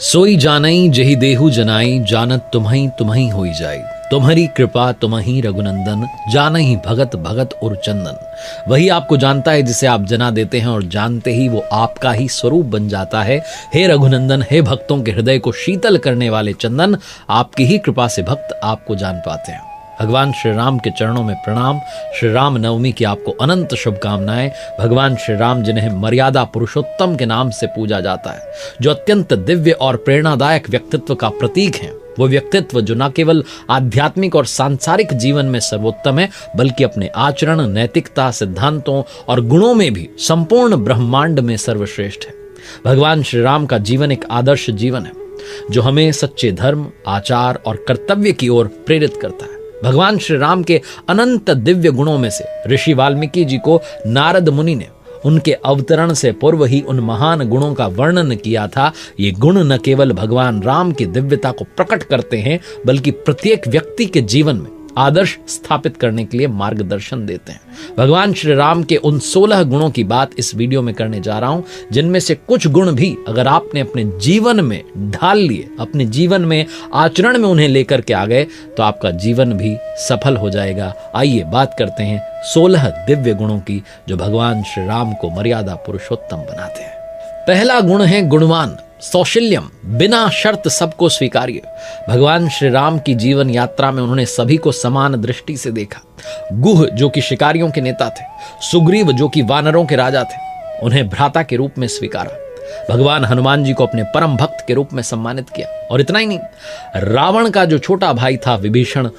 सोई जानई जही देहु जनाई, जानत तुम्हई तुम्हई होई जाई। तुम्हारी कृपा तुम्ही रघुनंदन, जानहि भगत भगत और चंदन। वही आपको जानता है जिसे आप जना देते हैं, और जानते ही वो आपका ही स्वरूप बन जाता है। हे रघुनंदन, हे भक्तों के हृदय को शीतल करने वाले चंदन, आपकी ही कृपा से भक्त आपको जान पाते हैं। भगवान श्री राम के चरणों में प्रणाम। श्री राम नवमी की आपको अनंत शुभकामनाएं। भगवान श्री राम जिन्हें मर्यादा पुरुषोत्तम के नाम से पूजा जाता है, जो अत्यंत दिव्य और प्रेरणादायक व्यक्तित्व का प्रतीक है, वो व्यक्तित्व जो न केवल आध्यात्मिक और सांसारिक जीवन में सर्वोत्तम है, बल्कि अपने आचरण, नैतिकता, सिद्धांतों और गुणों में भी संपूर्ण ब्रह्मांड में सर्वश्रेष्ठ है। भगवान श्री राम का जीवन एक आदर्श जीवन है, जो हमें सच्चे धर्म, आचार और कर्तव्य की ओर प्रेरित करता है। भगवान श्री राम के अनंत दिव्य गुणों में से ऋषि वाल्मीकि जी को नारद मुनि ने उनके अवतरण से पूर्व ही उन महान गुणों का वर्णन किया था। ये गुण न केवल भगवान राम की दिव्यता को प्रकट करते हैं, बल्कि प्रत्येक व्यक्ति के जीवन में आदर्श स्थापित करने के लिए मार्गदर्शन देते हैं। भगवान श्री राम के उन 16 गुणों की बात इस वीडियो में करने जा रहा हूं, जिनमें से कुछ गुण भी अगर आपने अपने जीवन में ढाल लिए, अपने जीवन में आचरण में उन्हें लेकर के आ गए, तो आपका जीवन भी सफल हो जाएगा। आइए बात करते हैं 16 दिव्य गुणों की, जो भगवान श्री राम को मर्यादा पुरुषोत्तम बनाते हैं। पहला गुण है गुणवान, सौशील्यम, बिना शर्त सबको स्वीकार्य। भगवान श्री राम की जीवन यात्रा में उन्होंने सभी को समान दृष्टि से देखा। गुह जो कि शिकारियों के नेता थे, सुग्रीव जो कि वानरों के राजा थे, उन्हें भ्राता के रूप में स्वीकारा। भगवान हनुमान जी को अपने परम भक्त के रूप में सम्मानित किया। और इतना ही नहीं, रावण का जो छोटा भाई था विभीषण,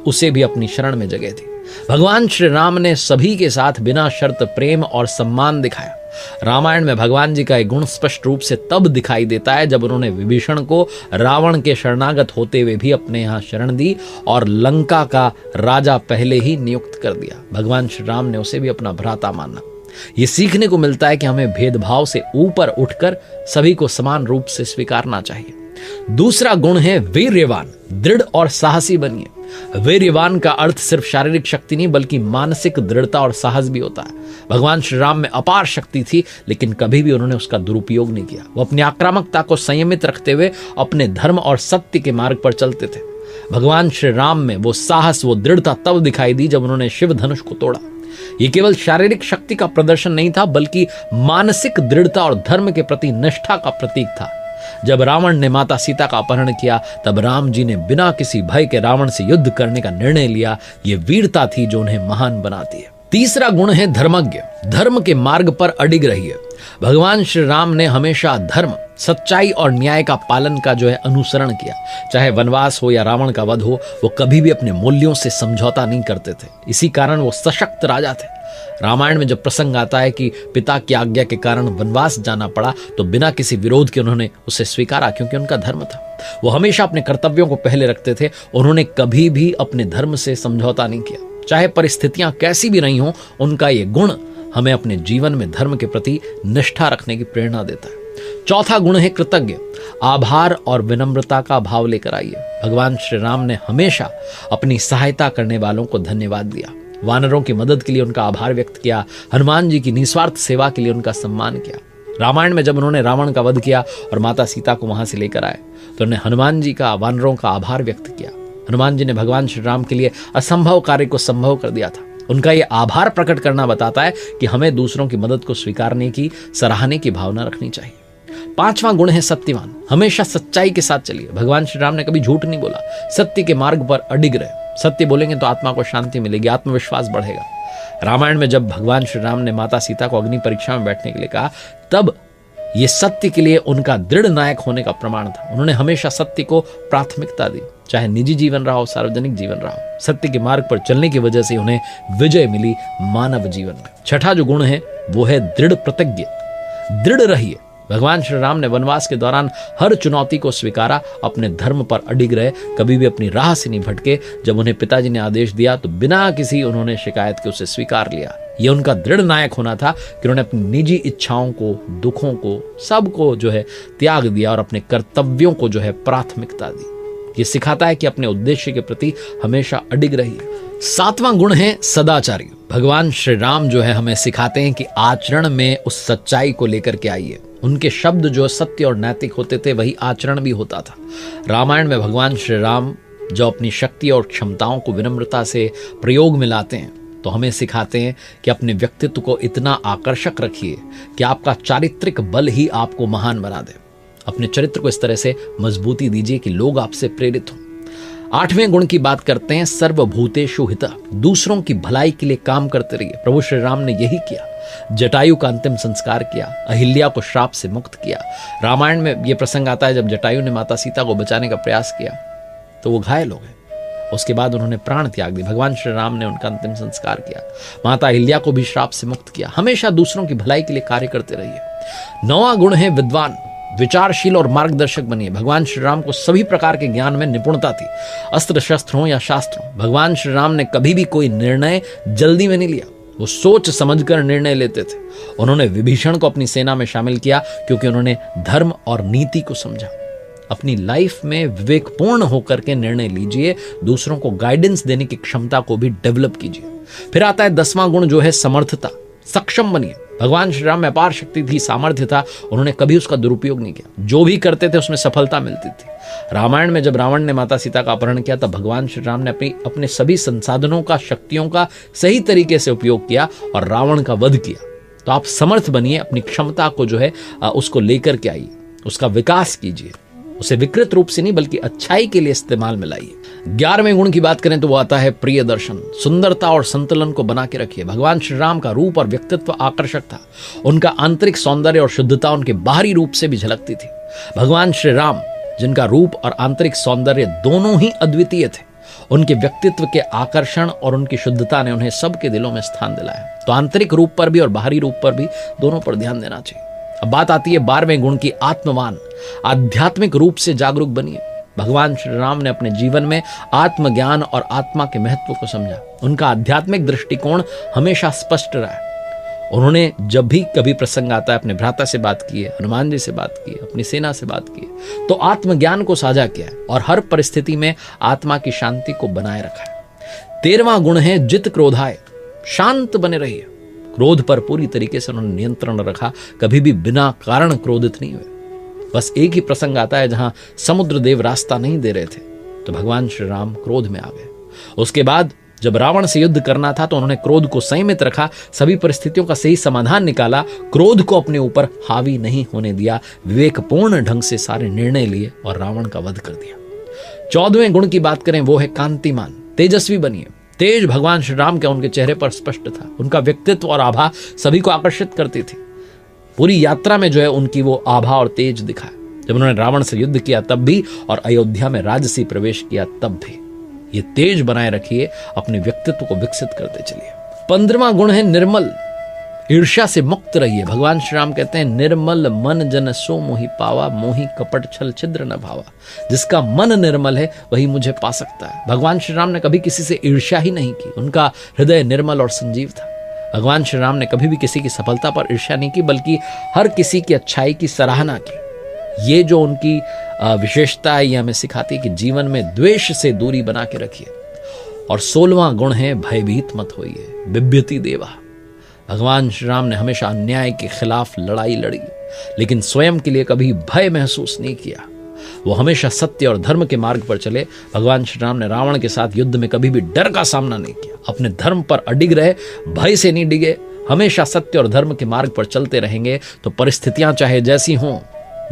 उसे भी अपनी शरण में जगह थी। भगवान श्री राम ने सभी के साथ बिना शर्त प्रेम और सम्मान दिखाया। रामायण में भगवान जी का एक गुण स्पष्ट रूप से तब दिखाई देता है जब उन्होंने विभीषण को रावण के शरणागत होते हुए भी अपने यहाँ शरण दी और लंका का राजा पहले ही नियुक्त कर दिया। भगवान श्री राम ने उसे भी अपना भ्राता माना। ये सीखने को मिलता है कि हमें भेदभाव से ऊपर उठकर सभी को समान रूप से स्वीकारना चाहिए। दूसरा गुण है वीर्यवान, दृढ़ और साहसी बनिए। वीर्यवान का अर्थ सिर्फ शारीरिक शक्ति नहीं, बल्कि मानसिक दृढ़ता और साहस भी होता है। भगवान श्री राम में अपार शक्ति थी, लेकिन कभी भी उन्होंने उसका दुरुपयोग नहीं किया। वो अपनी आक्रामकता को संयमित रखते हुए अपने धर्म और सत्य के मार्ग पर चलते थे। भगवान श्री राम में वो साहस, वो दृढ़ता तब दिखाई दी जब उन्होंने शिव धनुष को तोड़ा। ये केवल शारीरिक शक्ति का प्रदर्शन नहीं था, बल्कि मानसिक दृढ़ता और धर्म के प्रति निष्ठा का प्रतीक था। जब रावण ने माता सीता का अपहरण किया, तब राम जी ने बिना किसी भय के रावण से युद्ध करने का निर्णय लिया। ये वीरता थी जो उन्हें महान बनाती है। तीसरा गुण है धर्मज्ञ, धर्म के मार्ग पर अडिग रहिए। भगवान श्री राम ने हमेशा धर्म, सच्चाई और न्याय का पालन का जो है अनुसरण किया। चाहे वनवास हो या रावण का वध हो, वो कभी भी अपने मूल्यों से समझौता नहीं करते थे। इसी कारण वो सशक्त राजा थे। रामायण में जब प्रसंग आता है कि पिता की आज्ञा के कारण वनवास जाना पड़ा, तो बिना किसी विरोध के उन्होंने उसे स्वीकारा, क्योंकि उनका धर्म था। वो हमेशा अपने कर्तव्यों को पहले रखते थे। उन्होंने कभी भी अपने धर्म से समझौता नहीं किया, चाहे परिस्थितियां कैसी भी रही हों। उनका ये गुण हमें अपने जीवन में धर्म के प्रति निष्ठा रखने की प्रेरणा देता है। चौथा गुण है कृतज्ञ, आभार और विनम्रता का भाव लेकर आइए। भगवान श्री राम ने हमेशा अपनी सहायता करने वालों को धन्यवाद दिया। वानरों की मदद के लिए उनका आभार व्यक्त किया। हनुमान जी की निस्वार्थ सेवा के लिए उनका सम्मान किया। रामायण में जब उन्होंने रावण का वध किया और माता सीता को वहां से लेकर आए, तो उन्होंने हनुमान जी का, वानरों का आभार व्यक्त किया। हनुमान जी ने भगवान श्री राम के लिए असंभव कार्य को संभव कर दिया था। उनका यह आभार प्रकट करना बताता है कि हमें दूसरों की मदद को स्वीकारने की, सराहने की भावना रखनी चाहिए। पांचवा गुण है सत्यवान, हमेशा सच्चाई के साथ चलिए। भगवान श्री राम ने कभी झूठ नहीं बोला, सत्य के मार्ग पर अडिग रहे। सत्य बोलेंगे तो आत्मा को शांति मिलेगी, आत्मविश्वास बढ़ेगा। रामायण में जब भगवान श्री राम ने माता सीता को अग्नि परीक्षा में बैठने के लिए कहा, तब ये सत्य के लिए उनका दृढ़ नायक होने का प्रमाण था। उन्होंने हमेशा सत्य को प्राथमिकता दी, चाहे निजी जीवन रहा हो, सार्वजनिक जीवन रहा हो। सत्य के मार्ग पर चलने की वजह से उन्हें विजय मिली मानव जीवन में। छठा जो गुण है वो है दृढ़ प्रतिज्ञ, दृढ़ रहिए। भगवान श्री राम ने वनवास के दौरान हर चुनौती को स्वीकारा, अपने धर्म पर अडिग रहे, कभी भी अपनी राह से नहीं भटके। जब उन्हें पिताजी ने आदेश दिया, तो बिना किसी उन्होंने शिकायत के उसे स्वीकार लिया। यह उनका दृढ़ नायक होना था कि उन्होंने अपनी निजी इच्छाओं को, दुखों को, सबको जो है त्याग दिया और अपने कर्तव्यों को जो है प्राथमिकता दी। ये सिखाता है कि अपने उद्देश्य के प्रति हमेशा अडिग रहिए। सातवां गुण है सदाचारी। भगवान श्री राम जो है हमें सिखाते हैं कि आचरण में उस सच्चाई को लेकर के आइए। उनके शब्द जो सत्य और नैतिक होते थे वही आचरण भी होता था। रामायण में भगवान श्री राम जो अपनी शक्ति और क्षमताओं को विनम्रता से प्रयोग में लाते हैं तो हमें सिखाते हैं कि अपने व्यक्तित्व को इतना आकर्षक रखिए कि आपका चारित्रिक बल ही आपको महान बना दे। अपने चरित्र को इस तरह से मजबूती दीजिए कि लोग आपसे प्रेरित हों। 8वें गुण की बात करते हैं सर्वभूतेषु हितः, दूसरों की भलाई के लिए काम करते रहिए। प्रभु श्री राम ने यही किया। जटायु का अंतिम संस्कार किया, अहिल्या को श्राप से मुक्त किया। रामायण में यह प्रसंग आता है जब जटायु ने माता सीता को बचाने का प्रयास किया तो वो घायल हो गए, उसके बाद उन्होंने प्राण त्याग दिए। भगवान श्री राम ने उनका अंतिम संस्कार किया, माता अहिल्या को भी श्राप से मुक्त किया। हमेशा दूसरों की भलाई के लिए कार्य करते रहिए। 9वां गुण है विद्वान, विचारशील और मार्गदर्शक बनिए। भगवान श्री राम को सभी प्रकार के ज्ञान में निपुणता थी, अस्त्र शस्त्र हो या शास्त्र हो। भगवान श्री राम ने कभी भी कोई निर्णय जल्दी में नहीं लिया, वो सोच समझकर निर्णय लेते थे। उन्होंने विभीषण को अपनी सेना में शामिल किया क्योंकि उन्होंने धर्म और नीति को समझा। अपनी लाइफ में विवेकपूर्ण होकर के निर्णय लीजिए, दूसरों को गाइडेंस देने की क्षमता को भी डेवलप कीजिए। फिर आता है 10वां गुण जो है समर्थता, सक्षम बनिए। भगवान श्री राम में अपार शक्ति थी, सामर्थ्य था, उन्होंने कभी उसका दुरुपयोग नहीं किया। जो भी करते थे उसमें सफलता मिलती थी। रामायण में जब रावण ने माता सीता का अपहरण किया तब भगवान श्री राम ने अपने सभी संसाधनों का, शक्तियों का सही तरीके से उपयोग किया और रावण का वध किया। तो आप समर्थ बनिए, अपनी क्षमता को जो है उसको लेकर के आइए, उसका विकास कीजिए, उसे विकृत रूप से नहीं बल्कि अच्छाई के लिए इस्तेमाल में लाइए। 11वें गुण की बात करें तो वो आता है प्रिय दर्शन, सुंदरता और संतुलन को बना के रखिए। भगवान श्री राम का रूप और व्यक्तित्व आकर्षक था, उनका आंतरिक सौंदर्य और शुद्धता उनके बाहरी रूप से भी झलकती थी। भगवान श्री राम जिनका रूप और आंतरिक सौंदर्य दोनों ही अद्वितीय थे, उनके व्यक्तित्व के आकर्षण और उनकी शुद्धता ने उन्हें सबके दिलों में स्थान दिलाया। तो आंतरिक रूप पर भी और बाहरी रूप पर भी दोनों पर ध्यान देना चाहिए। अब बात आती है 12वें गुण की, आत्मवान, आध्यात्मिक रूप से जागरूक बनिए। भगवान श्री राम ने अपने जीवन में आत्मज्ञान और आत्मा के महत्व को समझा। उनका आध्यात्मिक दृष्टिकोण हमेशा स्पष्ट रहा है। उन्होंने जब भी कभी प्रसंग आता है अपने भ्राता से बात की है, हनुमान जी से बात की है, अपनी सेना से बात की है, तो आत्मज्ञान को साझा किया है और हर परिस्थिति में आत्मा की शांति को बनाए रखा है। 13वां गुण है जित क्रोधाय, शांत बने रहिए। क्रोध पर पूरी तरीके से उन्होंने नियंत्रण रखा, कभी भी बिना कारण क्रोधित नहीं हुए। बस एक ही प्रसंग आता है जहां समुद्र देव रास्ता नहीं दे रहे थे तो भगवान श्री राम क्रोध में आ गए। उसके बाद जब रावण से युद्ध करना था तो उन्होंने क्रोध को संयमित रखा, सभी परिस्थितियों का सही समाधान निकाला, क्रोध को अपने ऊपर हावी नहीं होने दिया, विवेकपूर्ण ढंग से सारे निर्णय लिए और रावण का वध कर दिया। 14वें गुण की बात करें वो है कांतिमान, तेजस्वी बनिए। तेज भगवान श्री राम के उनके चेहरे पर स्पष्ट था, उनका व्यक्तित्व और आभा सभी को आकर्षित करती थी। पूरी यात्रा में जो है उनकी वो आभा और तेज दिखा। जब उन्होंने रावण से युद्ध किया तब भी और अयोध्या में राजसी प्रवेश किया तब भी ये तेज बनाए रखिए, अपने व्यक्तित्व को विकसित करते चलिए। 15वां गुण है निर्मल, ईर्ष्या से मुक्त रहिए। भगवान श्री राम कहते हैं निर्मल मन जन सो मोहि पावा, मोहि कपट छल छिद्र न भावा। जिसका मन निर्मल है वही मुझे पा सकता है। भगवान श्री राम ने कभी किसी से ईर्ष्या ही नहीं की, उनका हृदय निर्मल और संजीव था। भगवान श्री राम ने कभी भी किसी की सफलता पर ईर्ष्या नहीं की बल्कि हर किसी की अच्छाई की सराहना की। ये जो उनकी विशेषता है ये हमें सिखाती है कि जीवन में द्वेष से दूरी बना के रखिए। और 16वां गुण है भयभीत मत होइए, बिभ्यति देवा। भगवान श्री राम ने हमेशा अन्याय के खिलाफ लड़ाई लड़ी लेकिन स्वयं के लिए कभी भय महसूस नहीं किया। वो हमेशा सत्य और धर्म के मार्ग पर चले। भगवान श्री राम ने रावण के साथ युद्ध में कभी भी डर का सामना नहीं किया, अपने धर्म पर अडिग रहे, भय से नहीं डिगे, हमेशा सत्य और धर्म के मार्ग पर चलते रहेंगे तो परिस्थितियां चाहे जैसी हों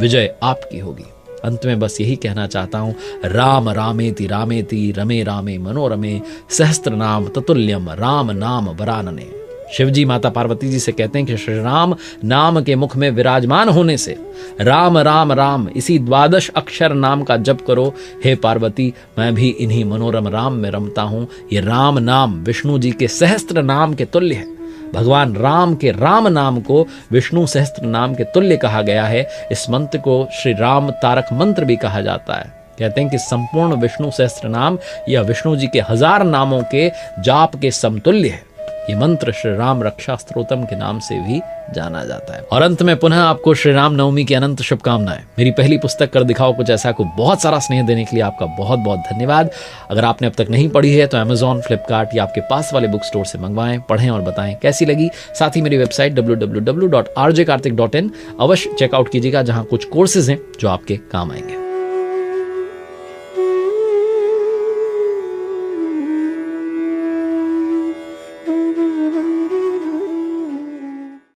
विजय आपकी होगी। अंत में बस यही कहना चाहता हूं, राम रामेति रामेति रमे रामे मनोरमे सहस्त्र नाम ततुल्यम राम नाम वरानने। शिवजी माता पार्वती जी से कहते हैं कि श्री राम नाम के मुख में विराजमान होने से राम राम राम इसी 12 अक्षर नाम का जप करो। हे पार्वती, मैं भी इन्हीं मनोरम राम में रमता हूं। ये राम नाम विष्णु जी के सहस्त्र नाम के तुल्य है। भगवान राम के राम नाम को विष्णु सहस्त्र नाम के तुल्य कहा गया है। इस मंत्र को श्री राम तारक मंत्र भी कहा जाता है। कहते हैं कि संपूर्ण विष्णु सहस्त्र नाम या विष्णु जी के 1000 नामों के जाप के समतुल्य है। ये मंत्र श्री राम रक्षा स्तोत्रम के नाम से भी जाना जाता है। और अंत में पुनः आपको श्री राम नवमी की अनंत शुभकामनाएं। मेरी पहली पुस्तक कर दिखाओ कुछ ऐसा को बहुत सारा स्नेह देने के लिए आपका बहुत बहुत धन्यवाद। अगर आपने अब तक नहीं पढ़ी है तो Amazon, फ्लिपकार्ट या आपके पास वाले बुक स्टोर से मंगवाएं, पढ़ें और बताएं कैसी लगी। साथ ही मेरी वेबसाइट www.rjkartik.in अवश्य चेकआउट कीजिएगा, जहां कुछ कोर्सेज हैं जो आपके काम आएंगे।